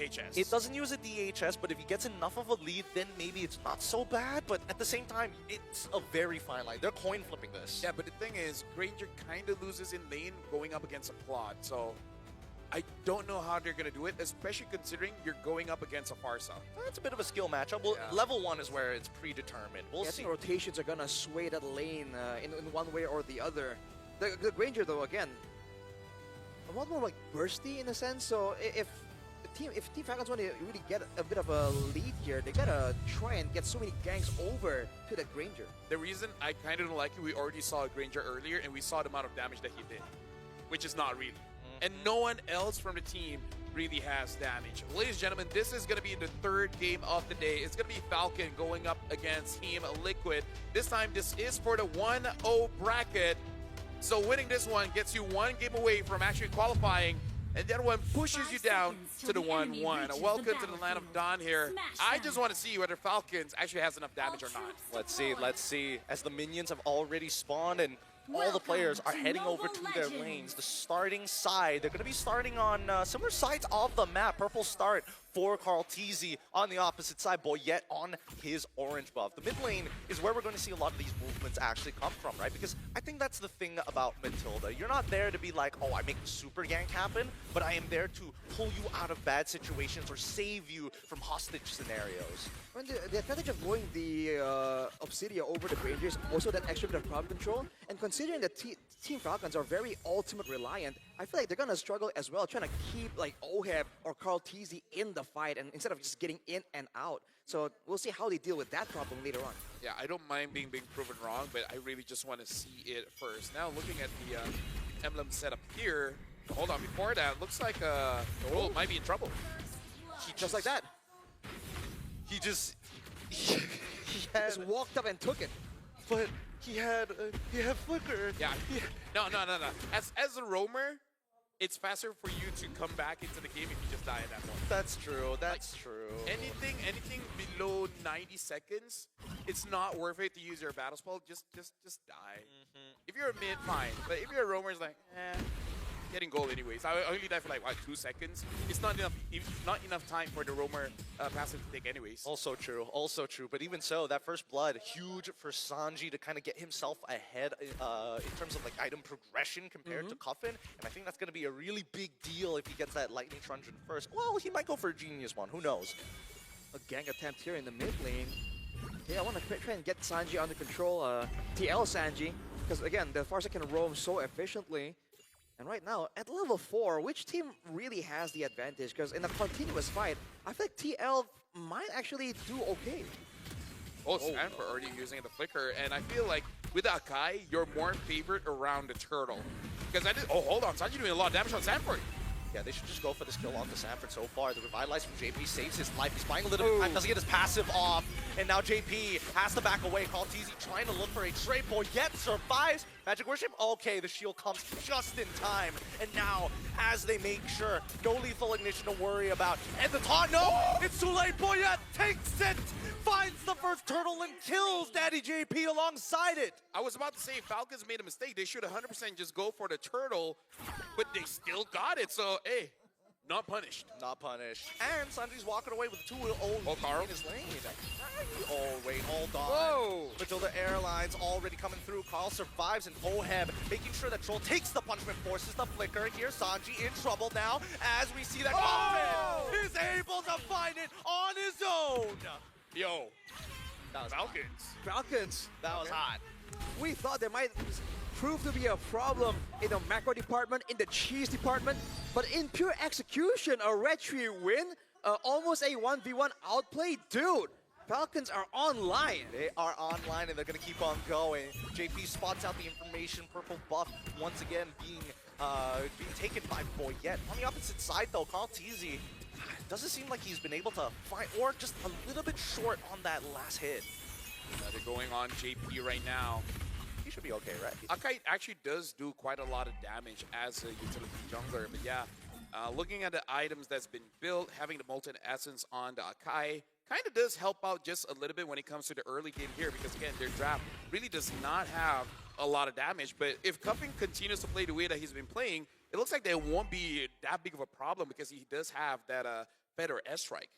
DHS. It doesn't use a DHS, but if he gets enough of a lead, then maybe it's not so bad. But at the same time, it's a very fine line. They're coin flipping this. Yeah, but the thing is, Granger kind of loses in lane going up against a Claude. So I don't know how they're going to do it, especially considering you're going up against a Farsa. That's a bit of a skill matchup. Well, Yeah. level 1 is where it's predetermined. We'll I see. think rotations are gonna sway that lane in one way or the other. The Granger, though, again, a lot more like bursty in a sense. So if Team Falcons want to really get a bit of a lead here, they gotta try and get so many ganks over to the Granger. The reason I kind of don't like it, we already saw Granger earlier, and we saw the amount of damage that he did, which is not really. And no one else from the team really has damage. Ladies and gentlemen, this is going to be the third game of the day. It's going to be Falcon going up against Team Liquid. This time, this is for the 1-0 bracket. So winning this one gets you one game away from actually qualifying, and the other one pushes you down to the 1-1. Welcome to the land of Dawn here. I just want to see whether Falcons actually has enough damage or not. Let's see. As the minions have already spawned and all the players are heading over to their lanes. The starting side, they're going to be starting on similar sides of the map. Purple start for KarlTzy on the opposite side, Boyette on his orange buff. The mid lane is where we're going to see a lot of these movements actually come from, right? Because I think that's the thing about Matilda. You're not there to be like, oh, I make the super gank happen, but I am there to pull you out of bad situations or save you from hostage scenarios. And the advantage of going the Obsidia over the Granger is also that extra bit of crowd control. And considering that Team Falcons are very ultimate reliant, I feel like they're gonna struggle as well, trying to keep like Oheb or KarlTzy in the fight, and instead of just getting in and out. So we'll see how they deal with that problem later on. Yeah, I don't mind being proven wrong, but I really just want to see it first. Now, looking at the emblem setup here, hold on, before that, looks like Roll might be in trouble. Just like that. He just Just walked up and took it. but he had flicker. Yeah, no. As a roamer, it's faster for you to come back into the game if you just die at that point. That's true. That's true. Anything below 90 seconds, it's not worth it to use your battle spell. Just die. If you're a mid, fine. But if you're a roamer, it's like, getting gold anyways. I only die for like, what, 2 seconds? It's not enough time for the roamer passive to take anyways. Also true. But even so, that first blood, huge for Sanji to kind of get himself ahead in terms of like item progression compared to Coffin. And I think that's going to be a really big deal if he gets that Lightning Truncheon first. Well, he might go for a Genius one. Who knows? A gang attempt here in the mid lane. Yeah, I want to try and get Sanji under control. TL Sanji, because again, the Farsa can roam so efficiently. And right now, at level 4, which team really has the advantage? Because in a continuous fight, I feel like TL might actually do okay. Oh, Sanford already using the flicker, and I feel like with Akai, you're more favored around the turtle. Because hold on, Sanji doing a lot of damage on Sanford. Yeah, they should just go for this kill onto Sanford so far. The Revitalize from JP saves his life. He's buying a little bit of time, doesn't get his passive off. And now JP has to back away. KarlTzy trying to look for a trade, yet survives. Magic Worship, okay, the shield comes just in time. And now, as they make sure, no lethal ignition to worry about. And the taunt, no! It's too late, Boyette takes it! Finds the first turtle and kills Daddy JP alongside it. I was about to say, Falcons made a mistake. They should 100% just go for the turtle, but they still got it. So, hey, not punished. Not punished. And Sanji's walking away with 2-0 Karl. in his lane. Oh, wait, hold on. Whoa! Matilda Airlines already coming through. Karl survives, and Oheb making sure that Troll takes the punishment, forces the flicker. Here, Sanji in trouble now as we see that Coffin is able to find it on his own. Yo, That was Falcons. That was hot. We thought there might prove to be a problem in the macro department, in the cheese department, but in pure execution, a red tree win, almost a 1v1 outplay. Dude, Falcons are online. They are online, and they're going to keep on going. JP spots out the information. Purple buff once again being taken by Boyette. On the opposite side, though, KarlTzy doesn't seem like he's been able to find, or just a little bit short on that last hit. they're going on JP right now. He should be okay, right? Akai actually does do quite a lot of damage as a utility jungler, but yeah, looking at the items that's been built, having the Molten Essence on the Akai kind of does help out just a little bit when it comes to the early game here, because again, their draft really does not have a lot of damage. But if Cuffing continues to play the way that he's been playing, it looks like there won't be that big of a problem, because he does have that better S-Strike.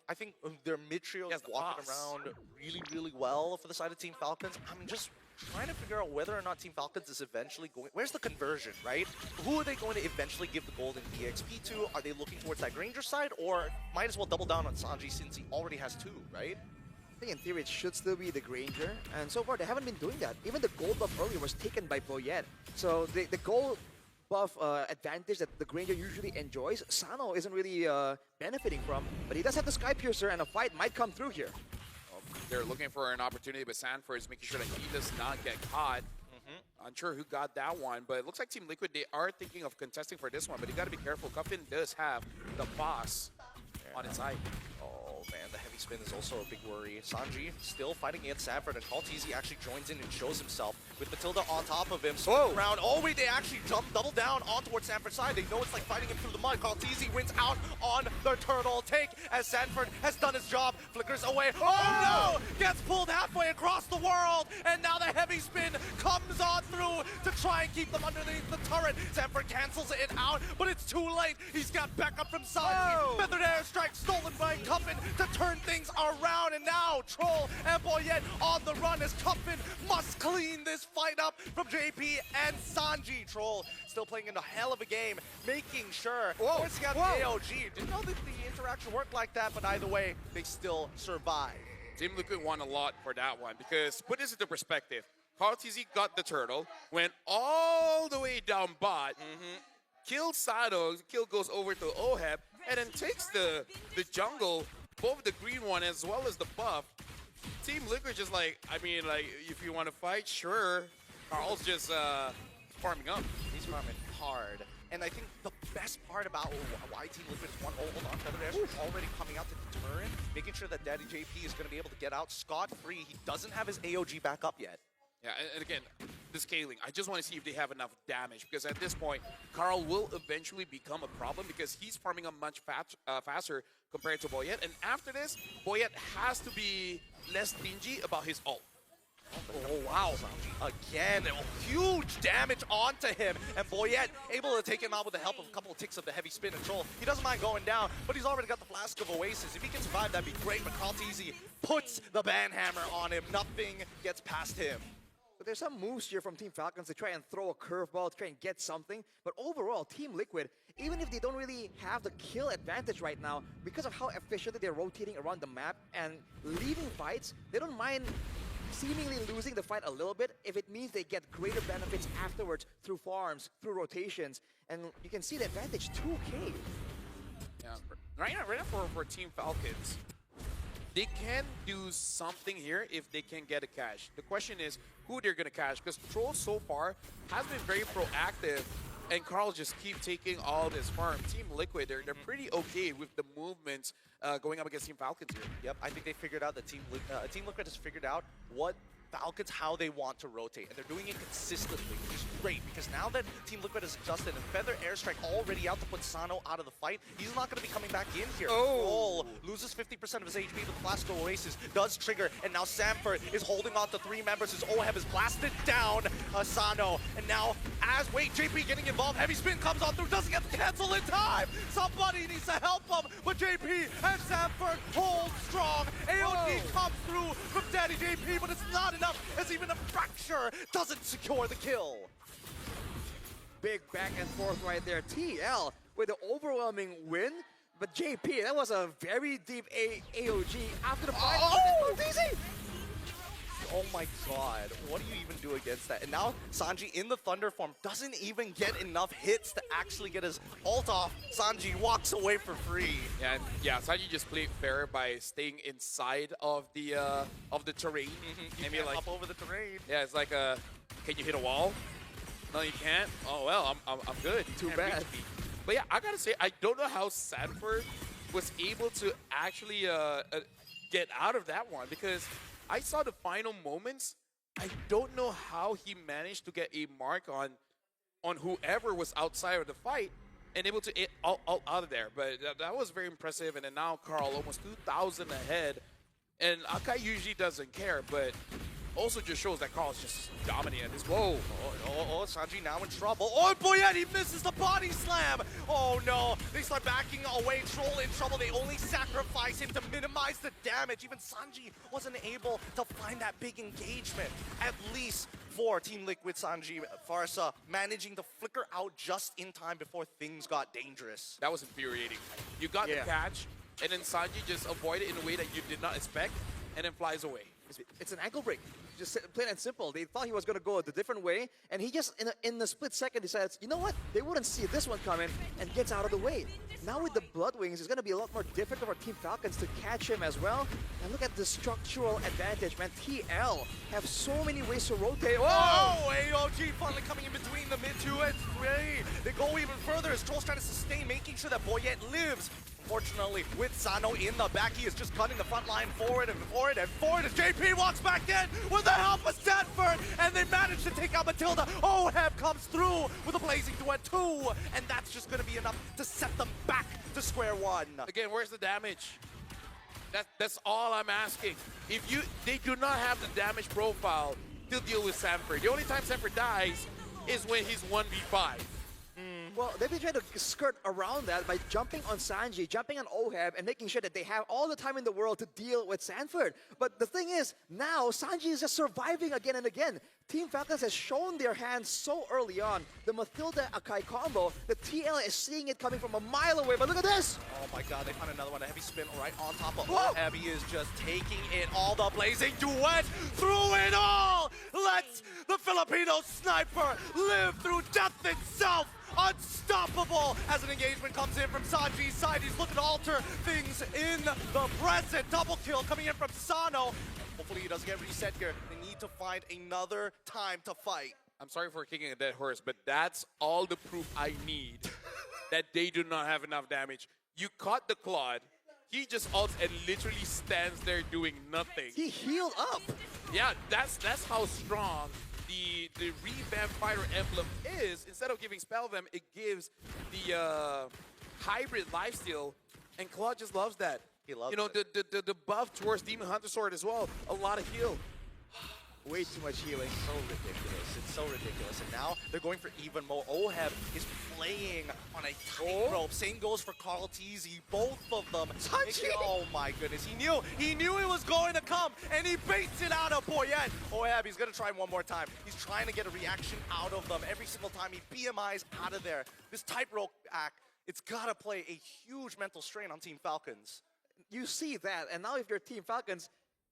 I think their mid trio is the walking boss. around really, really well for the side of Team Falcons. I'm just trying to figure out whether or not Team Falcons is eventually going. Where's the conversion, right? Who are they going to eventually give the golden EXP to? Are they looking towards that Granger side, or might as well double down on Sanji since he already has 2, right? I think in theory it should still be the Granger, and so far they haven't been doing that. Even the gold buff earlier was taken by Boyet. So the gold buff advantage that the Granger usually enjoys, Sano isn't really benefiting from, but he does have the Sky Piercer, and a fight might come through here. They're looking for an opportunity, but Sanford is making sure that he does not get caught. Unsure who got that one, but it looks like Team Liquid, they are thinking of contesting for this one, but you got to be careful. Cuffin does have the boss on his side. Oh man, the heavy spin is also a big worry. Sanji still fighting against Sanford, and Kaltizi actually joins in and shows himself with Matilda on top of him. So around. Oh wait, they actually double down on towards Sanford's side. They know it's like fighting him through the mud. Kaltizi wins out on the turtle take as Sanford has done his job. Flickers away. Oh no! Gets pulled halfway across the world, and now the heavy spin comes on through to try and keep them underneath the turret. Sanford cancels it out, but it's too late. He's got backup from Sanji. Feathered airstrike stolen by Cuffin to turn things around, and now Troll and Boyet on the run as Cuffin must clean this fight up from JP and Sanji. Troll still playing in a hell of a game, making sure forcing out the AOG. Didn't know that the interaction worked like that, but either way, they still survive. Team Liquid won a lot for that one because, put this into perspective, Carl TZ got the turtle, went all the way down bot, killed Sado, kill goes over to Oheb, and then takes the jungle, both the green one as well as the buff. Team Liquid just like, I mean, like, if you want to fight, sure. Carl's just farming up. He's farming hard. And I think the best part about why Team Liquid won, hold on, Feather Ash is already coming out to deter him, making sure that Daddy JP is going to be able to get out scot-free. He doesn't have his AOG back up yet. Yeah, and again, the scaling. I just want to see if they have enough damage, because at this point, Carl will eventually become a problem because he's farming up much faster compared to Boyet. And after this, Boyet has to be less stingy about his ult. Oh, wow. Again, huge damage onto him. And Boyet able to take him out with the help of a couple of ticks of the heavy spin and Troll. He doesn't mind going down, but he's already got the Flask of Oasis. If he can survive, that'd be great. But Kaltizi puts the banhammer on him. Nothing gets past him. But there's some moves here from Team Falcons to try and throw a curveball, to try and get something. But overall, Team Liquid, even if they don't really have the kill advantage right now, because of how efficiently they're rotating around the map and leaving fights, they don't mind seemingly losing the fight a little bit if it means they get greater benefits afterwards through farms, through rotations. And you can see the advantage 2K. Yeah, right now for Team Falcons, they can do something here if they can get a cash. The question is who they're going to cash, because Troll so far has been very proactive, and Carl just keep taking all this farm. Team Liquid, they're pretty okay with the movements going up against Team Falcons here. Yep, I think they figured out that Team Liquid has figured out what Falcons, how they want to rotate, and they're doing it consistently, which is great, because now that Team Liquid has adjusted and Feather Airstrike already out to put Sano out of the fight, he's not going to be coming back in here. Troll loses 50% of his HP, but the Flask of Oasis does trigger, and now Sanford is holding on to 3 members. His Oheb is blasted down Sano, and now wait, JP getting involved, heavy spin comes on through, doesn't get the cancel in time! Somebody needs to help him, but JP and Sanford hold strong. AOD comes through from Daddy JP, but it's not enough, as even a fracture doesn't secure the kill. Big back and forth right there. TL with the overwhelming win, but JP, that was a very deep AOG after the fight. Oh, easy! Oh my god, what do you even do against that? And now Sanji in the Thunder form doesn't even get enough hits to actually get his ult off. Sanji walks away for free. Yeah, Sanji just played fair by staying inside of the terrain. And be like up over the terrain. Yeah, it's like can you hit a wall? No, you can't. Oh well, I'm good. Too bad. But yeah, I gotta say, I don't know how Sanford was able to actually get out of that one, because I saw the final moments. I don't know how he managed to get a mark on whoever was outside of the fight and able to get all out of there. But that was very impressive. And then now Carl almost 2,000 ahead. And Akai usually doesn't care, but also just shows that Carl's just dominating at this. Whoa. Sanji now in trouble. Oh, Boyette, he misses the body slam. Oh, no. They start backing away. Troll in trouble. They only sacrifice him to minimize the damage. Even Sanji wasn't able to find that big engagement. At least for Team Liquid, Sanji, Farsa managing to flicker out just in time before things got dangerous. That was infuriating. You got the catch, and then Sanji just avoided it in a way that you did not expect, and then flies away. It's an ankle break. Just plain and simple. They thought he was going to go a different way, and he just, in a split second, decides, you know what? They wouldn't see this one coming, and gets out of the way. Now with the Blood Wings, it's going to be a lot more difficult for Team Falcons to catch him as well. And look at the structural advantage, man. TL have so many ways to rotate. Oh, AOG finally coming in between the mid 2 and 3. They go even further as Troll's trying to sustain, making sure that Boyette lives. Unfortunately, with Sano in the back, he is just cutting the front line forward and forward and forward as JP walks back in with the help of Stanford, and they manage to take out Matilda. Oheb comes through with a blazing duet too, and that's just going to be enough to set them back to square one. Again, where's the damage? That's all I'm asking. They do not have the damage profile to deal with Sanford. The only time Sanford dies is when he's 1v5. Well, they've been trying to skirt around that by jumping on Sanji, jumping on Oheb, and making sure that they have all the time in the world to deal with Sanford. But the thing is, now Sanji is just surviving again and again. Team Falcons has shown their hands so early on. The Matilda-Akai combo, the TL is seeing it coming from a mile away, but look at this! Oh my god, they found another one, a heavy spin right on top of Oheb. He is just taking it all, the blazing duet through it all! Let the Filipino sniper live through death itself! Unstoppable as an engagement comes in from Sanji's side. He's looking to alter things in the present. Double kill coming in from Sano. Hopefully he doesn't get reset here. They need to find another time to fight. I'm sorry for kicking a dead horse, but that's all the proof I need that they do not have enough damage. You caught the Claude. He just ults and literally stands there doing nothing. He healed up. Yeah, that's how strong the revamped Fighter Emblem is. Instead of giving Spell Vamp, it gives the hybrid lifesteal, and Claude just loves that. He loves the buff towards Demon Hunter Sword as well. A lot of heal. Way too much healing. So ridiculous. It's so ridiculous. And now they're going for even more. Oheb is playing on a tightrope. Same goes for Carl Teasy. Both of them. Oh my goodness. He knew it was going to come, and he baits it out of Boyette. Oheb, he's going to try one more time. He's trying to get a reaction out of them. Every single time he BMIs out of there. This tightrope act, it's got to play a huge mental strain on Team Falcons. You see that, and now if you're Team Falcons,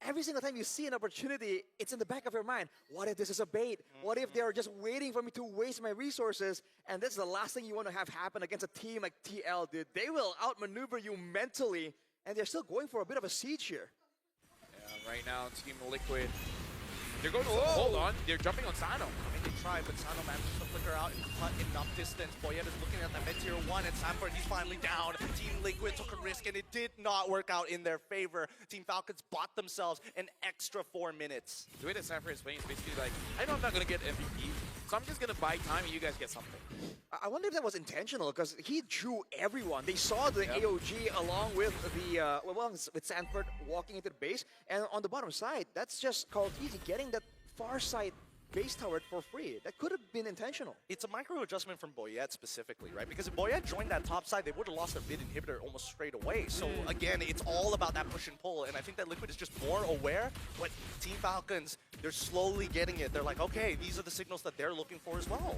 every single time you see an opportunity, it's in the back of your mind. What if this is a bait? What if they're just waiting for me to waste my resources? And that's the last thing you want to have happen against a team like TL, dude. They will outmaneuver you mentally, and they're still going for a bit of a siege here. Yeah, right now, Team Liquid, they're going to hold on. They're jumping on Sano. I mean, they tried, but Sano manages to flicker out and cut enough distance. Boyette is looking at that mid-tier 1, and Sanford, he's finally down. Team Liquid took a risk, and it did not work out in their favor. Team Falcons bought themselves an extra 4 minutes. The way that Sanford is playing is basically like, I know I'm not going to get MVP, so I'm just going to buy time and you guys get something. I wonder if that was intentional, because he drew everyone. They saw the AOG along with the with Sanford walking into the base, and on the bottom side, that's just called easy, getting that far side base tower for free. That could have been intentional. It's a micro adjustment from Boyette specifically, right? Because if Boyette joined that top side, they would have lost their mid inhibitor almost straight away. So again, it's all about that push and pull, and I think that Liquid is just more aware. But Team Falcons, they're slowly getting it. They're like, okay, these are the signals that they're looking for as well.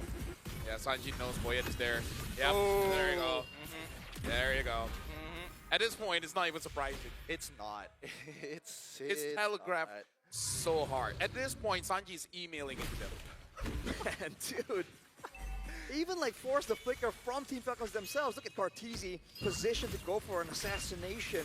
Yeah, Sanji knows Boyette is there. Yep, there you go. There you go. At this point, it's not even surprising. It's not. It's telegraphed not. So hard. At this point, Sanji's emailing into them. Man, dude. Even like force the flicker from Team Falcons themselves. Look at Cartesi positioned to go for an assassination.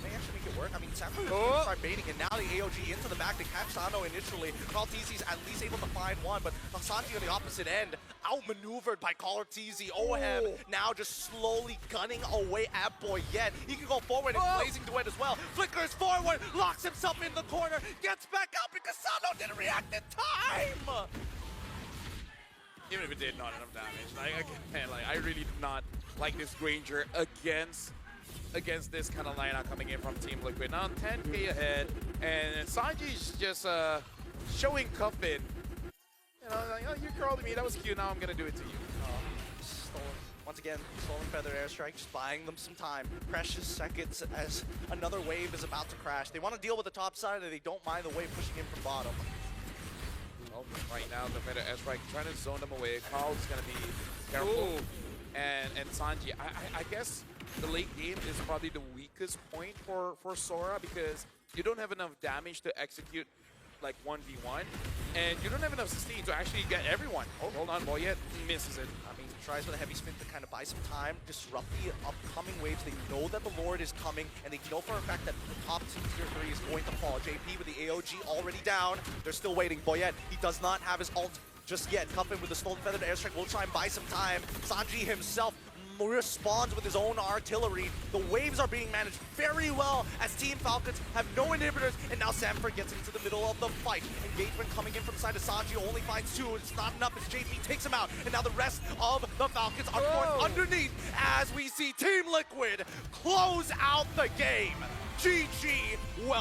They actually make it work. I mean, Sanford is going to start baiting, and now the AOG into the back to catch Sano initially. Cartesi's at least able to find one, but Sanji on the opposite end, outmaneuvered by Cartesi. Oheb now just slowly gunning away at Boyette. He can go forward and blazing duet as well. Flickers forward, locks himself in the corner, gets back up because Sano didn't react in time. Even if it did not enough damage, I really did not like this Granger against this kind of lineup coming in from Team Liquid. Now 10k ahead, and Sanji's just showing Cuffin, you know, like, oh, you curled me, that was cute, now I'm gonna do it to you. Stolen. Once again, Stolen Feather Airstrike just buying them some time. Precious seconds as another wave is about to crash. They want to deal with the top side and they don't mind the wave pushing in from bottom. Well, right now, the Feather S-Strike trying to zone them away. Carl's gonna be careful. Ooh. And Sanji, I guess the late game is probably the weakest point for Sora because you don't have enough damage to execute like 1v1, and you don't have enough sustain to actually get everyone. Oh, hold on, Boyet misses it. I mean, tries with a heavy spin to kind of buy some time, disrupt the upcoming waves. They know that the Lord is coming, and they know for a fact that the top 2 tier 3 is going to fall. JP with the AOG already down. They're still waiting. Boyet, he does not have his ult just yet. Cuffin with the Stolen Feather Airstrike will try and buy some time. Sanji himself responds with his own artillery. The waves are being managed very well as Team Falcons have no inhibitors, and now Sanford gets into the middle of the fight. Engagement coming in from the side of Sanji, only finds 2. It's not enough as JP takes him out, and now the rest of the Falcons are forced underneath as we see Team Liquid close out the game. GG. Well